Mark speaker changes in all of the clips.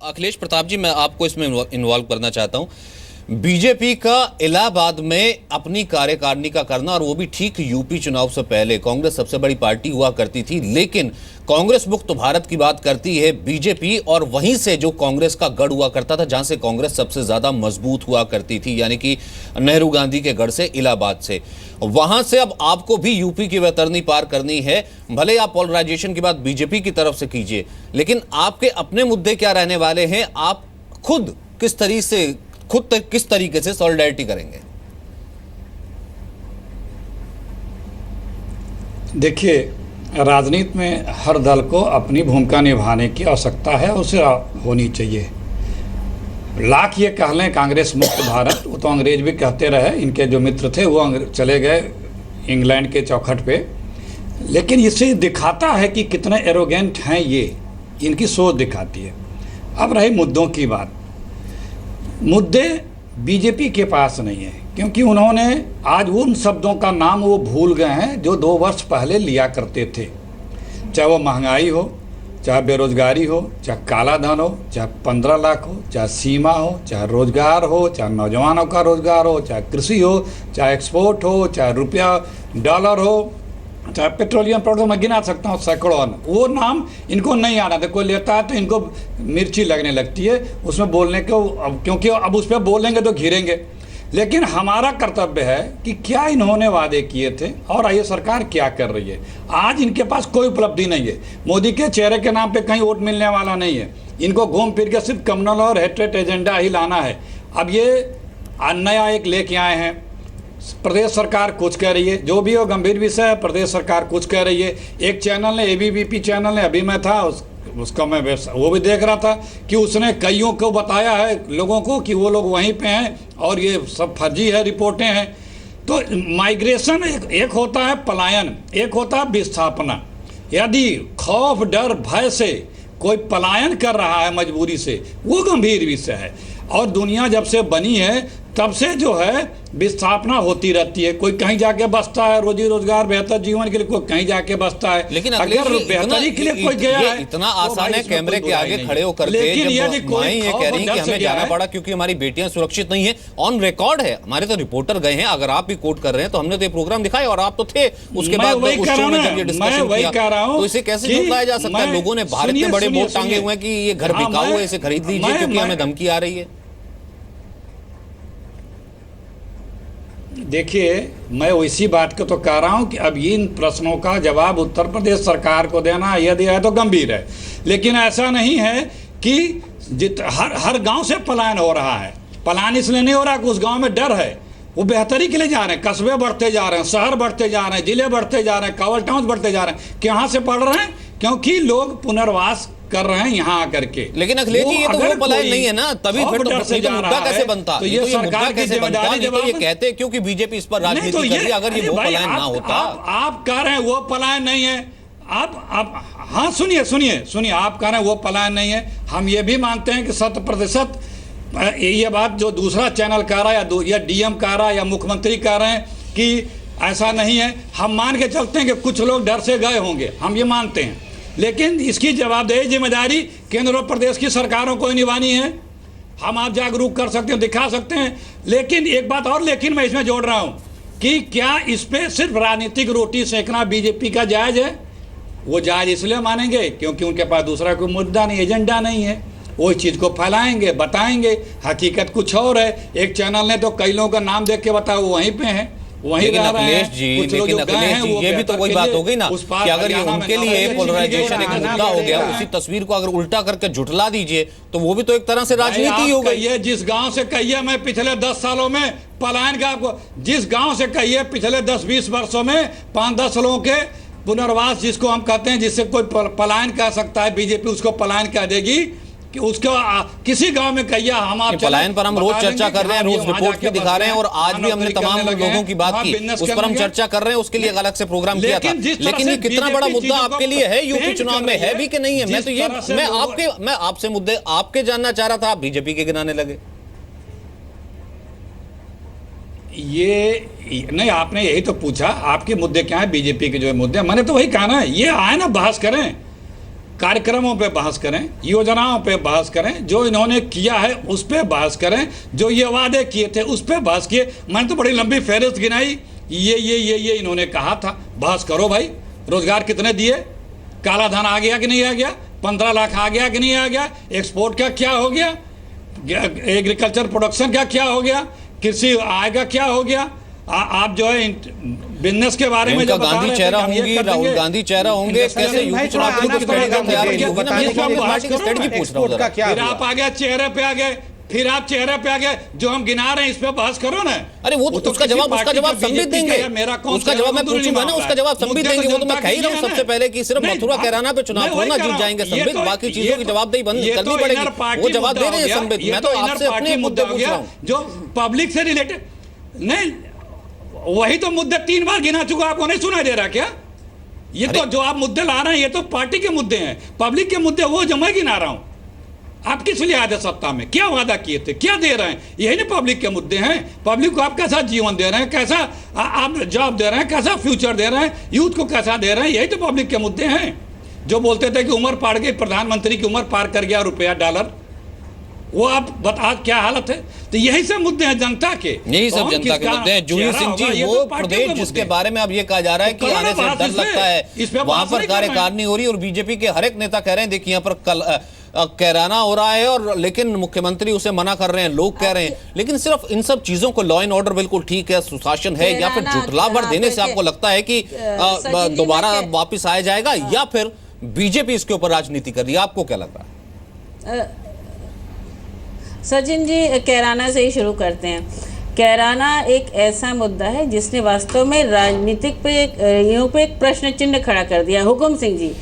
Speaker 1: अखिलेश प्रताप जी, मैं आपको इसमें इन्वॉल्व करना चाहता हूं। बीजेपी का इलाहाबाद में अपनी कार्यकारिणी का करना, और वो भी ठीक यूपी चुनाव से पहले। कांग्रेस सबसे बड़ी पार्टी हुआ करती थी, लेकिन कांग्रेस मुक्त भारत की बात करती है बीजेपी, और वहीं से जो कांग्रेस का गढ़ हुआ करता था, जहां से कांग्रेस सबसे ज्यादा मजबूत हुआ करती थी, यानी कि नेहरू गांधी के गढ़ से, इलाहाबाद से, वहां से अब आपको भी यूपी की वैतरणी पार करनी है। भले आप पोलराइजेशन की बात बीजेपी की तरफ से कीजिए, लेकिन आपके अपने मुद्दे क्या रहने वाले हैं? आप खुद किस तरीके से सॉलिडारिटी करेंगे?
Speaker 2: देखिए, राजनीति में हर दल को अपनी भूमिका निभाने की आवश्यकता है, उसे होनी चाहिए। लाख ये कह लें कांग्रेस मुक्त भारत, वो तो अंग्रेज भी कहते रहे, इनके जो मित्र थे वो चले गए इंग्लैंड के चौखट पे, लेकिन इससे दिखाता है कि कितने एरोगेंट हैं ये, इनकी सोच दिखाती है। अब रही मुद्दों की बात, मुद्दे बीजेपी के पास नहीं है, क्योंकि उन्होंने आज उन शब्दों का नाम वो भूल गए हैं जो 2 वर्ष पहले लिया करते थे। चाहे वो महंगाई हो, चाहे बेरोजगारी हो, चाहे काला धन हो, चाहे 15 लाख हो, चाहे सीमा हो, चाहे रोजगार हो, चाहे नौजवानों का रोजगार हो, चाहे कृषि हो, चाहे एक्सपोर्ट हो, चाहे रुपया डॉलर हो, चाहे पेट्रोलियम प्रोडक्ट, मैं गिना सकता हूँ सैकड़ों। वो नाम इनको नहीं आना था, कोई लेता है तो इनको मिर्ची लगने लगती है उसमें बोलने को, क्योंकि अब उस पर बोलेंगे तो घिरेंगे। लेकिन हमारा कर्तव्य है कि क्या इन्होंने वादे किए थे और ये सरकार क्या कर रही है। आज इनके पास कोई उपलब्धि नहीं है, मोदी के चेहरे के नाम पे कहीं वोट मिलने वाला नहीं है। इनको घूम फिर के सिर्फ कम्युनल और हेट्रेट एजेंडा ही लाना है। अब ये नया एक लेके आए हैं, प्रदेश सरकार कुछ कह रही है, जो भी हो गंभीर विषय है, प्रदेश सरकार कुछ कह रही है। एक चैनल ने, एबीवीपी चैनल ने, अभी मैं था उसका मैं वो भी देख रहा था कि उसने कईयों को बताया है लोगों को कि वो लोग वहीं पे हैं और ये सब फर्जी है, रिपोर्टें हैं। तो माइग्रेशन एक होता है पलायन, एक होता है विस्थापना। यदि खौफ, डर, भय से कोई पलायन कर रहा है मजबूरी से, वो गंभीर विषय है। और दुनिया जब से बनी है तब से जो है विस्थापना होती रहती है। कोई कहीं जाके बसता है, रोजी रोजगार, बेहतर जीवन के लिए, कोई कहीं जाके बसता है।
Speaker 1: लेकिन
Speaker 2: अगर बेहतरी के लिए कोई गया है,
Speaker 1: इतना आसान है कैमरे के आगे खड़े होकर के,
Speaker 2: लेकिन यदि कोई
Speaker 1: ये कह रही है कि हमें जाना पड़ा क्योंकि हमारी बेटियां सुरक्षित नहीं है, ऑन रिकॉर्ड है, हमारे तो रिपोर्टर गए हैं। अगर आप भी कोट कर रहे हैं तो हमने तो ये प्रोग्राम दिखाया और आप तो थे उसके बाद उस शो में जब ये डिस्कशन किया, तो इसे कैसे झुटलाया जा सकता है? लोगों ने भारत में बड़े बोर्ड टांगे हुए हैं कि ये घर बिकाऊ है, इसे खरीद लीजिए क्योंकि हमें धमकी आ रही है।
Speaker 2: देखिए, मैं इसी बात को तो कह रहा हूं कि अब इन प्रश्नों का जवाब उत्तर प्रदेश सरकार को देना, यदि है तो गंभीर है। लेकिन ऐसा नहीं है कि हर गांव से पलायन हो रहा है। पलायन इसलिए नहीं हो रहा कि उस गांव में डर है, वो बेहतरी के लिए जा रहे हैं। कस्बे बढ़ते जा रहे हैं, शहर बढ़ते जा रहे हैं, जिले बढ़ते जा रहे हैं, कवर टाउन बढ़ते जा रहे हैं। कहाँ से पढ़ रहे हैं? क्योंकि लोग पुनर्वास कर रहे हैं यहाँ आकर के।
Speaker 1: लेकिन अखिलेश जी, ये तो वो पलायन नहीं है ना, तभी फिर तो मुद्दा कैसे बनता?
Speaker 2: तो ये सरकार की जिम्मेदारी,
Speaker 1: तो ये कहते क्योंकि बीजेपी इस पर राजनीति कर रही है। अगर ये वो पलायन ना होता,
Speaker 2: आप कह रहे हैं वो पलायन नहीं है। आप हाँ, सुनिए, आप कह रहे हैं वो पलायन नहीं है। हम ये भी मानते हैं कि 100% ये बात जो दूसरा चैनल कह रहा है या डीएम कह रहा है या मुख्यमंत्री कह रहे हैं कि ऐसा नहीं है, हम मान के चलते हैं कि कुछ लोग डर से गए होंगे, हम ये मानते हैं। लेकिन इसकी जवाबदेही, जिम्मेदारी केंद्र और प्रदेश की सरकारों को ही निभानी है। हम आप जागरूक कर सकते हैं, दिखा सकते हैं, लेकिन एक बात और, लेकिन मैं इसमें जोड़ रहा हूं कि क्या इस पे सिर्फ राजनीतिक रोटी सेकना बीजेपी का जायज है? वो जायज इसलिए मानेंगे क्योंकि उनके पास दूसरा कोई मुद्दा नहीं, एजेंडा नहीं है। वो इस चीज़ को फैलाएंगे, बताएंगे, हकीकत कुछ और है। एक चैनल ने तो कई लोगों का नाम देख के बताया वो वहीं पे हैं, वहीं रह रहे हैं।
Speaker 1: लेकिन अखिलेश जी, ये भी तो वही बात हो गई ना कि अगर ये उनके लिए पोलराइजेशन एक मुद्दा हो गया, उसी तस्वीर को अगर उल्टा करके झुठला दीजिए तो वो भी तो एक तरह से राजनीति हो गई।
Speaker 2: ये जिस गांव से कहिए मैं पिछले 10 सालों में पलायन का, आपको जिस गांव से कहिए पिछले 10-20 वर्षों में 5-10 लोगों के पुनर्वास, जिसको हम कहते हैं, जिससे कोई पलायन कह सकता है, बीजेपी उसको पलायन कह देगी कि उसको किसी गांव में कहिए हम आप
Speaker 1: पलायन पर हम रोज चर्चा कर रहे हैं, रोज रिपोर्ट भी दिखा रहे हैं, और आज भी हमने तमाम लोगों की बात की, उस पर हम चर्चा कर रहे हैं, उसके लिए अलग से प्रोग्राम किया था। लेकिन ये कितना बड़ा मुद्दा आपके लिए है यूपी चुनाव में, है भी कि नहीं है? मैं तो ये मैं आपसे मुद्दे आपके जानना चाह रहा था, आप बीजेपी के गिनाने लगे।
Speaker 2: ये नहीं, आपने यही तो पूछा आपके मुद्दे क्या है, बीजेपी के जो मुद्दे, मैंने तो वही कहा ना, ये आए ना बहस करें। कार्यक्रमों पे बहस करें, योजनाओं पे बहस करें, जो इन्होंने किया है उस पे बहस करें, जो ये वादे किए थे उस पे बहस किए। मैंने तो बड़ी लंबी फहरिस्त गिनाई, ये इन्होंने कहा था। बहस करो भाई, रोजगार कितने दिए, काला धन आ गया कि नहीं आ गया, 15 लाख आ गया कि नहीं आ गया, एक्सपोर्ट का क्या हो गया, एग्रीकल्चर प्रोडक्शन का क्या हो गया, कृषि आय का क्या हो गया। आप जो है बिजनेस के बारे में जो बता
Speaker 1: गांधी
Speaker 2: रहे थे,
Speaker 1: चेहरा
Speaker 2: हम ये
Speaker 1: होंगी,
Speaker 2: कर देंगे।
Speaker 1: राहुल गांधी चेहरा होंगे, कैसे यूपी चुनाव के लिए तैयार होगी ना, मैं तो कांग्रेस पार्टी की स्ट्रेटजी पूछ रहा हूं जरा।
Speaker 2: फिर आप आ गए चेहरे पे आ गए, फिर आप चेहरे पे आ गए, जो हम गिना रहे हैं इस पे बहस करो ना।
Speaker 1: अरे वो तो उसका जवाब संबित देंगे, उसका जवाब मैं पूछूंगा ना, उसका जवाब संबित देंगे। वो तो मैं कह ही रहा हूं सबसे पहले कि सिर्फ मथुरा कैराना पे चुनाव थोड़ा जीत जाएंगे संबित, बाकी चीजों की जवाबदेही बंद करनी पड़ेगी। वो जवाब दे रहे हैं संबित, मैं तो आपसे अपने मुद्दे पूछ रहा हूं
Speaker 2: जो पब्लिक से रिलेटेड। नहीं, वही तो मुद्दे 3 बार गिना चुका, आपको नहीं सुनाई दे रहा क्या? ये तो जो आप मुद्दे ला रहे हैं ये तो पार्टी के मुद्दे हैं, पब्लिक के मुद्दे वो जो मैं गिना रहा हूं। आप किस लिए आए थे सत्ता में, क्या वादा किए थे, क्या दे रहे हैं, यही ना पब्लिक के मुद्दे हैं। पब्लिक को आप कैसा जीवन दे रहे हैं, कैसा आप जॉब दे रहे हैं, कैसा फ्यूचर दे रहे हैं, यूथ को कैसा दे रहे हैं, यही तो पब्लिक के मुद्दे हैं। जो बोलते थे कि उम्र पार गई, प्रधानमंत्री की उम्र पार कर गया रुपया डॉलर, वो आप बता क्या हालत है। तो यही सब मुद्दे हैं जनता के,
Speaker 1: यही सब जनता के मुद्दे हैं। जूही सिंह जी, वो प्रदेश जिसके बारे में अब ये कहा जा रहा है कि आने से डर लगता है, वहां पर कार्यकारिणी हो रही है और बीजेपी के हर एक नेता कह रहे हैं देखिए यहाँ पर कल कैराना हो रहा है, और लेकिन मुख्यमंत्री उसे मना कर रहे हैं, लोग कह रहे हैं। लेकिन सिर्फ इन सब चीजों को, लॉ एंड ऑर्डर बिल्कुल ठीक है, सुशासन है, या फिर जुटला भर देने से आपको लगता है कि दोबारा वापिस आया जाएगा, या फिर बीजेपी इसके ऊपर राजनीति कर रही है? आपको क्या लग रहा है?
Speaker 3: सचिन जी, कैराना से ही शुरू करते हैं। कैराना एक ऐसा मुद्दा है जिसने वास्तव में राजनीतिक पे एक प्रश्न चिन्ह खड़ा कर दिया। हुकुम सिंह जी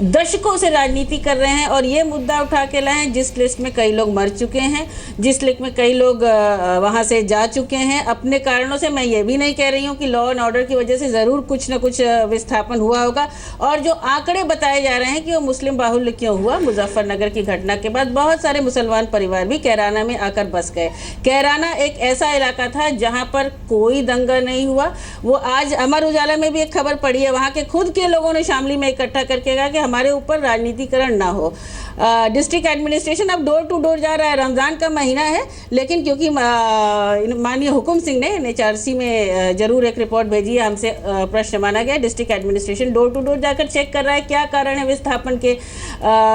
Speaker 3: दशकों से राजनीति कर रहे हैं और ये मुद्दा उठा के लाए हैं जिस लिस्ट में कई लोग मर चुके हैं, जिस लिस्ट में कई लोग वहाँ से जा चुके हैं अपने कारणों से। मैं ये भी नहीं कह रही हूँ कि लॉ एंड ऑर्डर की वजह से ज़रूर कुछ ना कुछ विस्थापन हुआ होगा, और जो आंकड़े बताए जा रहे हैं कि वो मुस्लिम बाहुल्य क्यों हुआ, मुजफ्फरनगर की घटना के बाद बहुत सारे मुसलमान परिवार भी कैराना में आकर बस गए। कैराना एक ऐसा इलाका था जहाँ पर कोई दंगा नहीं हुआ। वो आज अमर उजाला में भी एक खबर पड़ी है, वहाँ के खुद के लोगों ने शामली में इकट्ठा करके कहा कि हमारे ऊपर राजनीतिकरण ना हो। डिस्ट्रिक्ट एडमिनिस्ट्रेशन अब डोर टू डोर जा रहा है, रमज़ान का महीना है, लेकिन क्योंकि माननीय हुकुम सिंह ने NHRC में जरूर एक रिपोर्ट भेजी है, हमसे प्रश्न माना गया। District administration door to door जाकर चेक कर रहा है क्या कारण है विस्थापन के।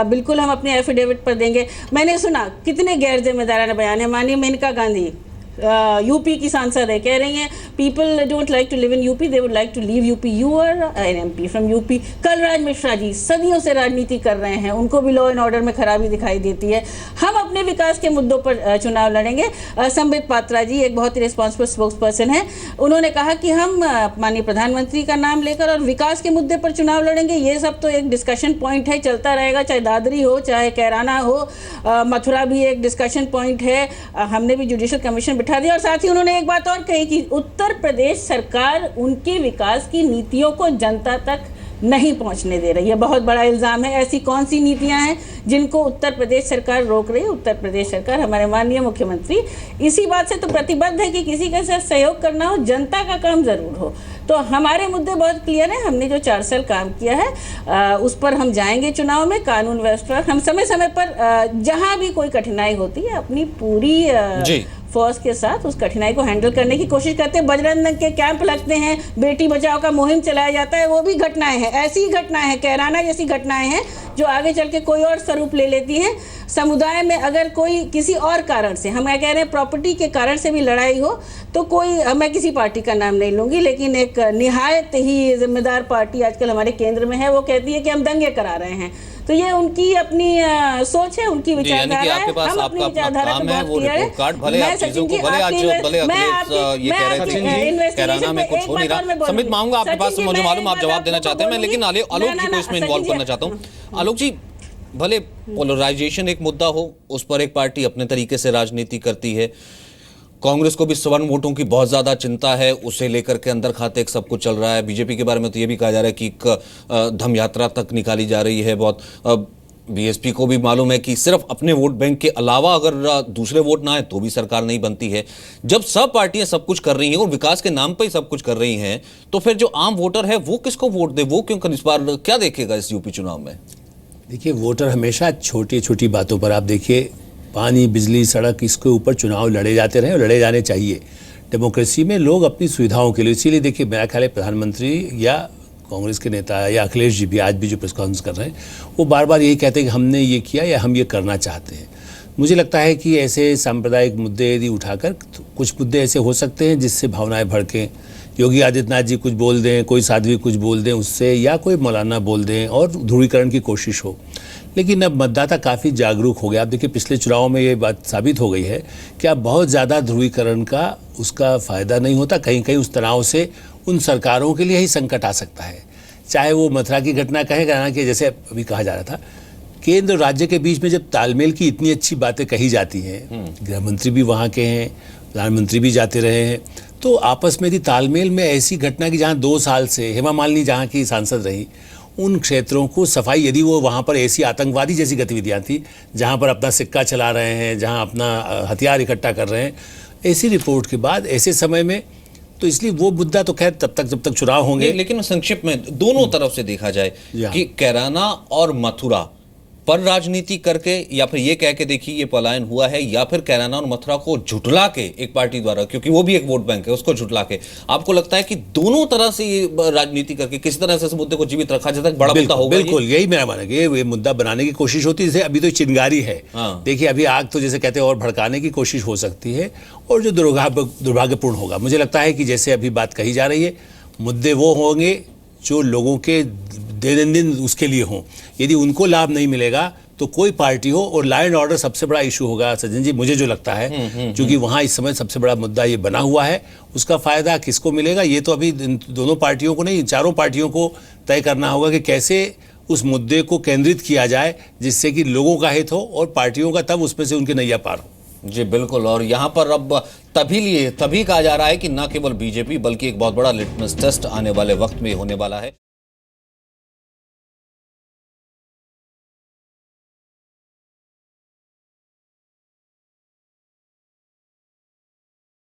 Speaker 3: बिल्कुल हम अपने एफिडेविट पर देंगे। मैंने सुना कितने गैर जिम्मेदाराना बयान है। माननीय मेनका गांधी यूपी की सांसद है, कह रही हैं people don't like to live in UP, they would like to leave UP. You are an MP from UP. Kalraj Mishra ji सदियों से राजनीति कर रहे हैं, उनको भी लॉ एंड ऑर्डर में खराबी दिखाई देती है। हम अपने विकास के मुद्दों पर चुनाव लड़ेंगे। संबित पात्रा जी एक बहुत ही रिस्पॉन्सिबल स्पोक्स पर्सन है, उन्होंने कहा कि हम माननीय प्रधानमंत्री का नाम लेकर और विकास के मुद्दे पर चुनाव लड़ेंगे। ये सब तो एक डिस्कशन पॉइंट है, चलता रहेगा, चाहे दादरी हो चाहे कैराना हो, मथुरा भी एक डिस्कशन पॉइंट है। हमने भी जुडिशियल कमीशन बिठा दिया। और साथ ही उन्होंने एक बात और कही कि उत्तर प्रदेश सरकार उनके विकास की नीतियों को जनता तक नहीं पहुंचने दे रही है। बहुत बड़ा इल्जाम है। ऐसी कौन सी नीतियां हैं जिनको उत्तर प्रदेश सरकार रोक रही है? उत्तर प्रदेश सरकार, हमारे माननीय मुख्यमंत्री इसी बात से तो प्रतिबद्ध है कि किसी के साथ सहयोग करना हो, जनता का काम जरूर हो। तो हमारे मुद्दे बहुत क्लियर हैं। हमने जो 4 साल काम किया है उस पर हम जाएंगे चुनाव में। कानून व्यवस्था हम समय समय पर जहां भी कोई कठिनाई होती है अपनी पूरी फोर्स के साथ उस कठिनाई को हैंडल करने की कोशिश करते हैं। बजरंग दल के कैंप लगते हैं, बेटी बचाओ का मुहिम चलाया जाता है, वो भी घटनाएं हैं, ऐसी ही घटनाएं हैं, कैराना जैसी घटनाएं हैं जो आगे चल के कोई और स्वरूप ले लेती हैं। समुदाय में अगर कोई किसी और कारण से, हम कह रहे हैं प्रॉपर्टी के कारण से भी लड़ाई हो तो कोई, मैं किसी पार्टी का नाम नहीं लूंगी, लेकिन एक निहायत ही जिम्मेदार पार्टी आजकल हमारे केंद्र में है, वो कहती है कि हम दंगे करा रहे हैं। तो ये उनकी अपनी सोच है, उनकी विचारधारा है। हम अपनी विचारधारा पे बहुत क्लियर है। मैं सचिन जी
Speaker 1: कैराना में कुछ हो नहीं रहा। समित मांगूंगा आपके पास, मुझे मालूम आप जवाब देना चाहते हैं मैं, लेकिन आलोक जी को इसमें इन्वॉल्व करना चाहता हूँ। आलोक जी, भले पोलराइजेशन एक मुद्दा हो, उस पर एक पार्टी अपने तरीके से राजनीति करती है, कांग्रेस को भी सवर्ण वोटों की बहुत ज्यादा चिंता है, उसे लेकर के अंदर खाते एक सब कुछ चल रहा है। बीजेपी के बारे में तो ये भी कहा जा रहा है कि एक धम यात्रा तक निकाली जा रही है बहुत। बीएसपी को भी मालूम है कि सिर्फ अपने वोट बैंक के अलावा अगर दूसरे वोट ना आए तो भी सरकार नहीं बनती है। जब सब पार्टियां सब कुछ कर रही हैं और विकास के नाम पर ही सब कुछ कर रही हैं, तो फिर जो आम वोटर है वो किसको वोट दे, वो क्यों इस बार क्या देखेगा इस यूपी चुनाव में?
Speaker 4: देखिए, वोटर हमेशा छोटी छोटी बातों पर, आप देखिए पानी, बिजली, सड़क, इसके ऊपर चुनाव लड़े जाते रहे और लड़े जाने चाहिए। डेमोक्रेसी में लोग अपनी सुविधाओं के लिए, इसीलिए देखिए मेरा ख्याल है प्रधानमंत्री या कांग्रेस के नेता या अखिलेश जी भी आज भी जो प्रेस कॉन्फ्रेंस कर रहे हैं, वो बार बार यही कहते हैं कि हमने ये किया या हम ये करना चाहते हैं। मुझे लगता है कि ऐसे सांप्रदायिक मुद्दे यदि उठाकर, तो कुछ मुद्दे ऐसे हो सकते हैं जिससे भावनाएं भड़कें, योगी आदित्यनाथ जी कुछ बोल दें, कोई साध्वी कुछ बोल दें उससे, या कोई मौलाना बोल दें और ध्रुवीकरण की कोशिश हो। लेकिन अब मतदाता काफ़ी जागरूक हो गया। आप देखिए पिछले चुनाव में ये बात साबित हो गई है कि अब बहुत ज़्यादा ध्रुवीकरण का उसका फ़ायदा नहीं होता। कहीं कहीं उस तनाव से उन सरकारों के लिए ही संकट आ सकता है। चाहे वो मथुरा की घटना कहें, कि जैसे अभी कहा जा रहा था, केंद्र और राज्य के बीच में जब तालमेल की इतनी अच्छी बातें कही जाती हैं, गृह मंत्री भी वहाँ के हैं, प्रधानमंत्री भी जाते रहे हैं, तो आपस में यदि तालमेल में ऐसी घटना की जहाँ 2 साल से हेमा मालिनी जहाँ की सांसद रही, उन क्षेत्रों को सफाई, यदि वो वहाँ पर ऐसी आतंकवादी जैसी गतिविधियाँ थी जहाँ पर अपना सिक्का चला रहे हैं, जहाँ अपना हथियार इकट्ठा कर रहे हैं, ऐसी रिपोर्ट के बाद ऐसे समय में, तो इसलिए वो मुद्दा तो खैर तब तक जब तक चुनाव होंगे।
Speaker 1: लेकिन संक्षिप्त में दोनों तरफ से देखा जाए कि कैराना और मथुरा पर राजनीति करके, या फिर ये कह के देखिए ये पलायन हुआ है, या फिर कैराना और मथुरा को झुटला के एक पार्टी द्वारा, क्योंकि वो भी एक वोट बैंक है, उसको झुटला के, आपको लगता है कि दोनों तरह से ये राजनीति करके किस तरह से इस मुद्दे को जीवित रखा जाता है? बड़ा मुद्दा होगा।
Speaker 4: बिल्कुल यही मेरा मानना है, ये मुद्दा बनाने की कोशिश होती है। जैसे अभी तो चिंगारी है, देखिए अभी आग तो जैसे कहते हैं और भड़काने की कोशिश हो सकती है, और जो दुर्भाग्यपूर्ण होगा। मुझे लगता है कि जैसे अभी बात कही जा रही है, मुद्दे वो होंगे जो लोगों के दैनंदिन उसके लिए हों। यदि उनको लाभ नहीं मिलेगा तो कोई पार्टी हो, और लॉ एंड ऑर्डर सबसे बड़ा इशू होगा सज्जन जी, मुझे जो लगता है, क्योंकि वहाँ इस समय सबसे बड़ा मुद्दा ये बना हुआ है। उसका फायदा किसको मिलेगा, ये तो अभी दोनों पार्टियों को नहीं, चारों पार्टियों को तय करना होगा कि कैसे उस मुद्दे को केंद्रित किया जाए जिससे कि लोगों का हित हो और पार्टियों का, तब उसमें से उनके नैया पार हो।
Speaker 1: जी बिल्कुल। और यहाँ पर अब तभी कहा जा रहा है कि न केवल बीजेपी बल्कि एक बहुत बड़ा लिटमस टेस्ट आने वाले वक्त में होने वाला है।